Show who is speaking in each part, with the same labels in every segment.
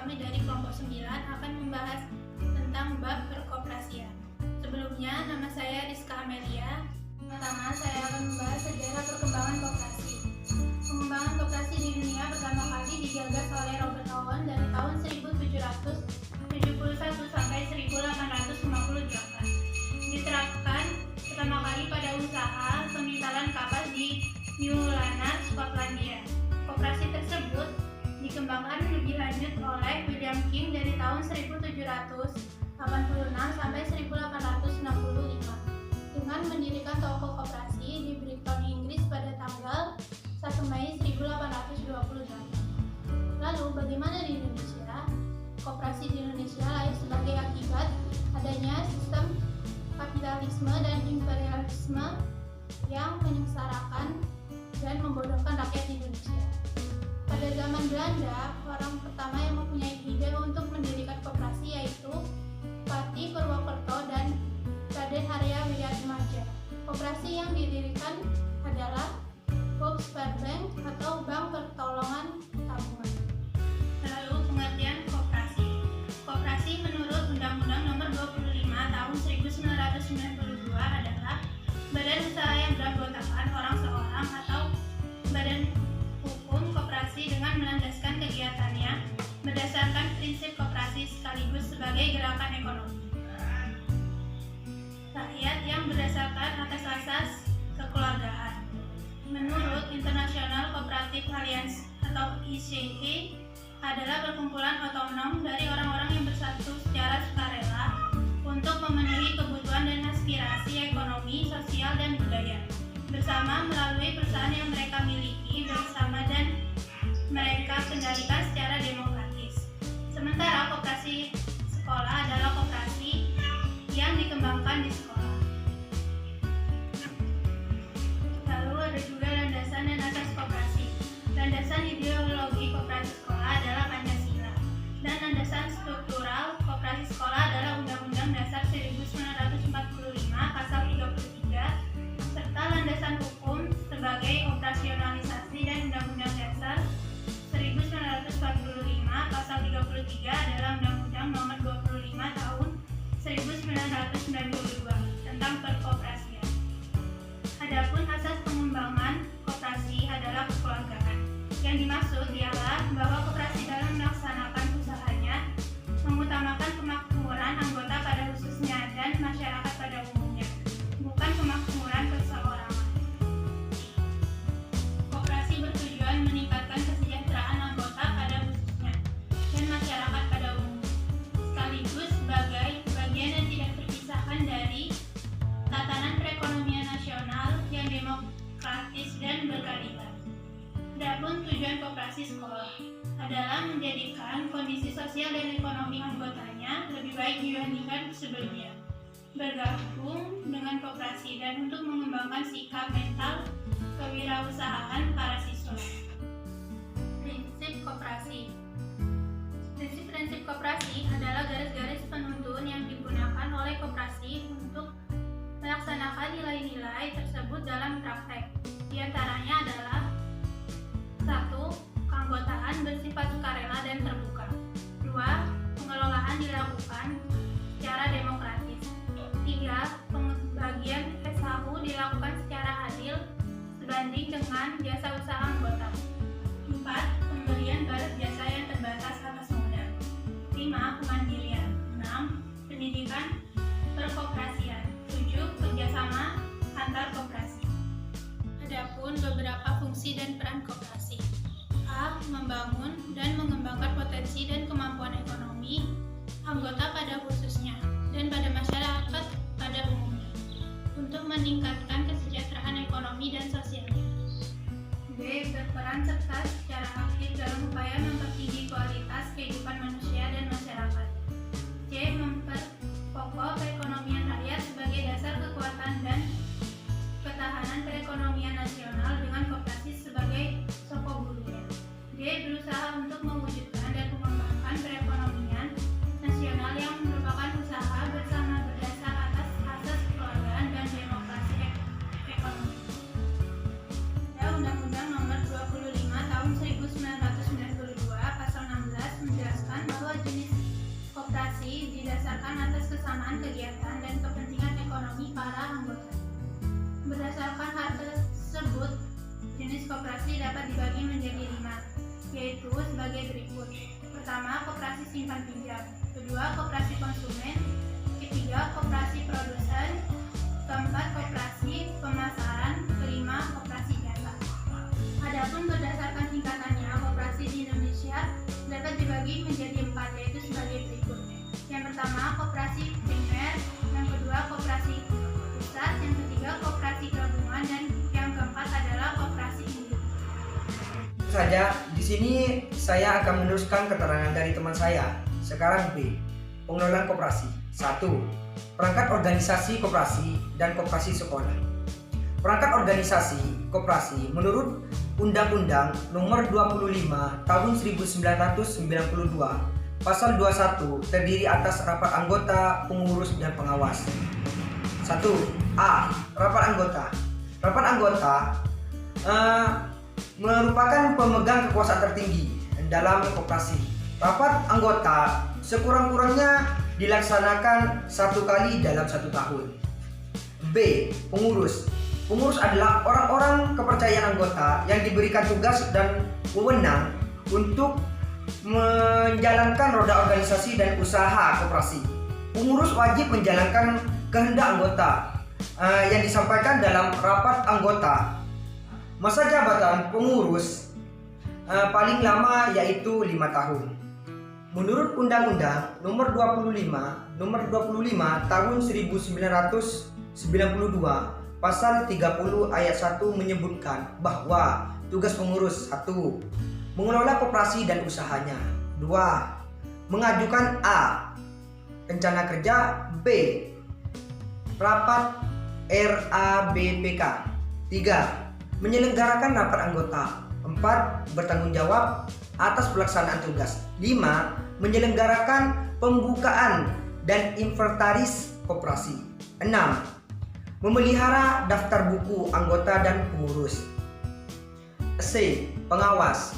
Speaker 1: kami dari kelompok 9 akan membahas tentang bab perkoperasian. Sebelumnya, nama saya Rizka Amelia. Pertama, saya akan membahas sejarah perkembangan koperasi. Pengembangan koperasi di dunia pertama kali digagas oleh Robert Owen dari tahun 1771 sampai 1858. Diterapkan pertama kali pada usaha pemintalan kapas di New Lanark, Skotlandia. Koperasi tersebut dikembangkan lebih lanjut oleh William King dari tahun 1786 sampai 1865 dengan mendirikan toko koperasi di Brighton, Inggris pada tanggal 1 Mei 1828. Lalu bagaimana di Indonesia? Koperasi di Indonesia lahir sebagai akibat adanya sistem kapitalisme dan imperialisme yang menyengsarakan dan membodohkan rakyat Indonesia. Pada zaman Belanda, orang pertama yang mempunyai ide untuk mendirikan koperasi yaitu Pati Purwokerto dan Raden Arya Wiratmadja. Koperasi yang didirikan adalah Volkswagen Bank atau Bank Pertolongan Tabungan. Lalu pengertian koperasi. Koperasi menurut Undang-Undang Nomor 25 Tahun 1992 adalah badan usaha yang beranggotakan orang seorang atau badan hukum koperasi dengan melandaskan kegiatannya berdasarkan prinsip koperasi sekaligus sebagai gerakan ekonomi rakyat yang berdasarkan atas asas kekeluargaan. Menurut International Cooperative Alliance atau ICA adalah perkumpulan otonom dari orang-orang yang bersatu secara sukarela untuk memenuhi kebutuhan dan aspirasi ekonomi, sosial, dan budaya bersama melalui perusahaan yang mereka miliki bersama dan mereka kendalikan secara demokratis. Sementara koperasi sekolah adalah koperasi yang dikembangkan di sekolah. Lalu ada juga landasan dan asas koperasi. Landasan ideologi koperasi sekolah adalah Pancasila dan landasan struktural koperasi sekolah adalah Undang-Undang Dasar 1945 Pasal 33 serta landasan hukum sebagai operasionalisasi dan Undang-Undang Dasar 1945 Pasal 33 adalah Undang-Undang Nomor 25 Tahun 1992 tentang perkoperasian. Adapun asas pengembangan koperasi adalah kekeluargaan. Yang dimaksud ialah bahwa koperasi dalam melaksanakan usahanya mengutamakan kemakmuran anggota pada khususnya dan masyarakat pada umumnya, bukan kemakmuran perseorangan. Koperasi bertujuan meningkatkan kesejahteraan anggota pada khususnya dan masyarakat pada umumnya, sekaligus sebagai bagian yang tidak terpisahkan dari tatanan perekonomian nasional yang demokratis dan berkeadilan. Adapun tujuan koperasi sekolah adalah menjadikan kondisi sosial dan ekonomi anggotanya lebih baik dibandingkan sebelumnya, bergabung dengan koperasi dan untuk mengembangkan sikap mental kewirausahaan para siswa. Prinsip koperasi. Prinsip-prinsip koperasi adalah garis-garis penuntun yang digunakan oleh koperasi untuk melaksanakan nilai-nilai tersebut dalam praktek. Di antaranya adalah 1. Keanggotaan bersifat sukarela dan terbuka. 2. Pengelolaan dilakukan secara demokratis. 3. Pembagian SHU dilakukan secara adil sebanding dengan jasa usaha anggota. 4. Pemberian balas jasa yang terbatas atas modal. 5. Kemandirian. 6. Pendidikan perkoperasian. 7. Kerjasama antar koperasi. Adapun beberapa fungsi dan peran koperasi. A. Membangun dan mengembangkan potensi dan kemampuan ekonomi anggota pada khususnya dan pada masyarakat pada umumnya untuk meningkatkan kesejahteraan ekonomi dan sosialnya. B. Berperan serta secara aktif dalam upaya mempertinggi kualitas kehidupan manusia dan masyarakat. C. Memperkokoh perekonomian rakyat sebagai dasar kekuatan dan ketahanan perekonomian nasional dengan koperasi sebagai sokogulunya. D. Berusaha untuk mewujudkan dan mengembangkan perekonomian nasional yang merupakan usaha bersama berdasar atas asas kekeluargaan dan demokrasi ekonomi. Undang-Undang Nomor 25 Tahun 1992 Pasal 16 menjelaskan bahwa didasarkan atas kesamaan kegiatan dan kepentingan ekonomi para anggota. Berdasarkan hal tersebut, jenis koperasi dapat dibagi menjadi 5, yaitu sebagai berikut. Pertama, koperasi simpan pinjam. Kedua, koperasi konsumen. Ketiga, koperasi produsen. Keempat, koperasi pemasaran. Kelima, koperasi jasa. Adapun berdasarkan tingkatannya, koperasi di Indonesia dapat dibagi menjadi 4, yaitu sebagai berikut. Yang pertama, koperasi primer. Yang kedua, koperasi pusat. Yang ketiga, koperasi gabungan. Dan yang keempat adalah koperasi induk.
Speaker 2: Saja, di sini saya akan meneruskan keterangan dari teman saya. Sekarang B, pengelolaan koperasi. 1. Perangkat organisasi koperasi dan koperasi sekolah. Perangkat organisasi koperasi menurut Undang-Undang Nomor 25 Tahun 1992 Pasal 21 terdiri atas rapat anggota, pengurus, dan pengawas. 1. A. Rapat anggota. Rapat anggota merupakan pemegang kekuasaan tertinggi dalam koperasi. Rapat anggota sekurang-kurangnya dilaksanakan 1 kali dalam 1 tahun. B. Pengurus. Pengurus adalah orang-orang kepercayaan anggota yang diberikan tugas dan wewenang untuk menjalankan roda organisasi dan usaha koperasi. Pengurus wajib menjalankan kehendak anggota yang disampaikan dalam rapat anggota. Masa jabatan pengurus paling lama yaitu 5 tahun. Menurut Undang-Undang Nomor 25 Tahun 1992 Pasal 30 ayat 1 menyebutkan bahwa tugas pengurus 1. Mengelola koperasi dan usahanya. 2. Mengajukan A. Rencana kerja. B. Rapat RABPK. 3. Menyelenggarakan rapat anggota. 4. Bertanggung jawab atas pelaksanaan tugas. 5. Menyelenggarakan pembukaan dan inventaris koperasi. 6. Memelihara daftar buku anggota dan pengurus. C. Pengawas.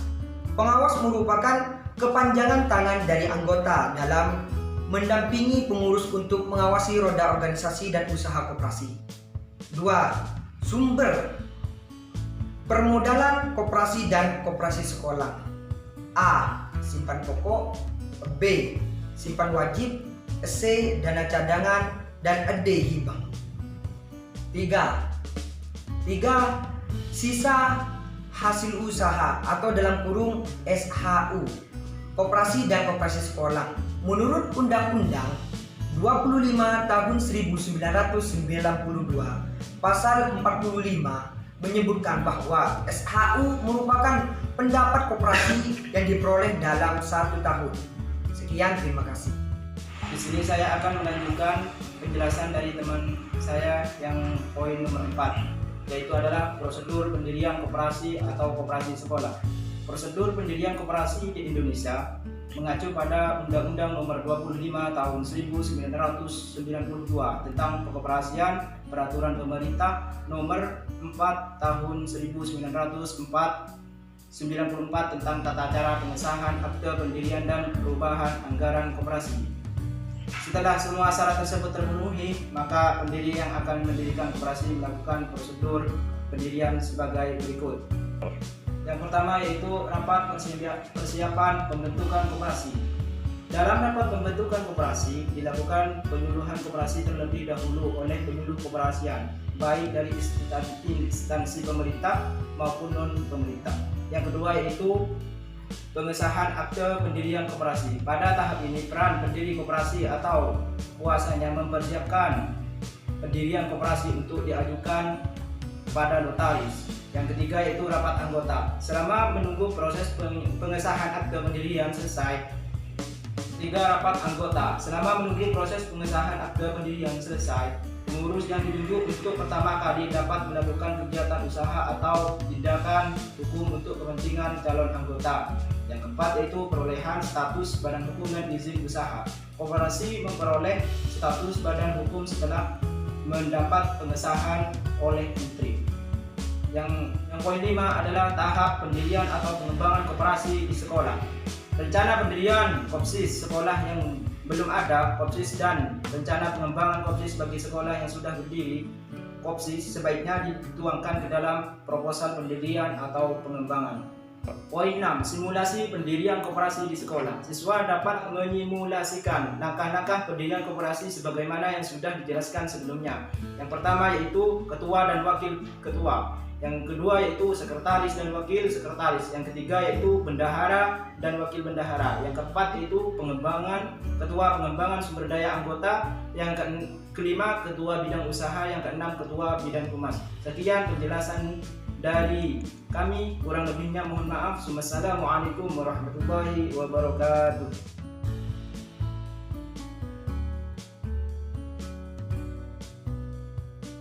Speaker 2: Pengawas merupakan kepanjangan tangan dari anggota dalam mendampingi pengurus untuk mengawasi roda organisasi dan usaha koperasi. 2. Sumber permodalan koperasi dan koperasi sekolah. A. Simpan pokok. B. Simpan wajib. C. Dana cadangan. Dan D. Hibah. 3. Sisa hasil usaha atau dalam kurung SHU, koperasi dan koperasi sekolah. Menurut Undang-Undang 25 Tahun 1992 Pasal 45 menyebutkan bahwa SHU merupakan pendapat koperasi yang diperoleh dalam 1 tahun. Sekian, terima kasih.
Speaker 3: Di sini saya akan melanjutkan penjelasan dari teman saya yang poin nomor 4, yaitu adalah prosedur pendirian koperasi atau koperasi sekolah. Prosedur pendirian koperasi di Indonesia mengacu pada Undang-Undang Nomor 25 Tahun 1992 tentang Kekoperasian, Peraturan Pemerintah Nomor 4 Tahun 1994 tentang tata cara pengesahan akte pendirian dan perubahan anggaran koperasi. Setelah semua syarat tersebut terpenuhi, maka pendiri yang akan mendirikan koperasi melakukan prosedur pendirian sebagai berikut. Yang pertama yaitu rapat persiapan pembentukan koperasi. Dalam rapat pembentukan koperasi dilakukan penyuluhan koperasi terlebih dahulu oleh penyuluh koperasian, baik dari instansi pemerintah maupun non-pemerintah. Yang kedua yaitu pengesahan akte pendirian koperasi. Pada tahap ini peran pendiri koperasi atau kuasanya mempersiapkan pendirian koperasi untuk diajukan pada notaris. Yang ketiga yaitu rapat anggota. Selama menunggu proses pengesahan akte pendirian selesai. 3. Rapat anggota. Selama menunggu proses pengesahan akte pendirian selesai, pengurus yang ditunjuk untuk pertama kali dapat melakukan kegiatan usaha atau tindakan hukum untuk kepentingan calon anggota. Yang keempat yaitu perolehan status badan hukum dan izin usaha. Koperasi memperoleh status badan hukum setelah mendapat pengesahan oleh menteri. Yang poin 5 adalah tahap pendirian atau pengembangan koperasi di sekolah. Rencana pendirian KOPSIS sekolah yang belum ada Kopsis dan rencana pengembangan Kopsis bagi sekolah yang sudah berdiri, Kopsis sebaiknya dituangkan ke dalam proposal pendirian atau pengembangan. Poin 6. Simulasi pendirian koperasi di sekolah. Siswa dapat menyimulasikan langkah-langkah pendirian koperasi sebagaimana yang sudah dijelaskan sebelumnya. Yang pertama yaitu ketua dan wakil ketua. Yang kedua yaitu sekretaris dan wakil sekretaris. Yang ketiga yaitu bendahara dan wakil bendahara. Yang keempat yaitu ketua pengembangan sumber daya anggota. Yang kelima ketua bidang usaha. Yang keenam ketua bidang humas. Sekian penjelasan dari kami, kurang lebihnya mohon maaf. Wassalamualaikum warahmatullahi wabarakatuh.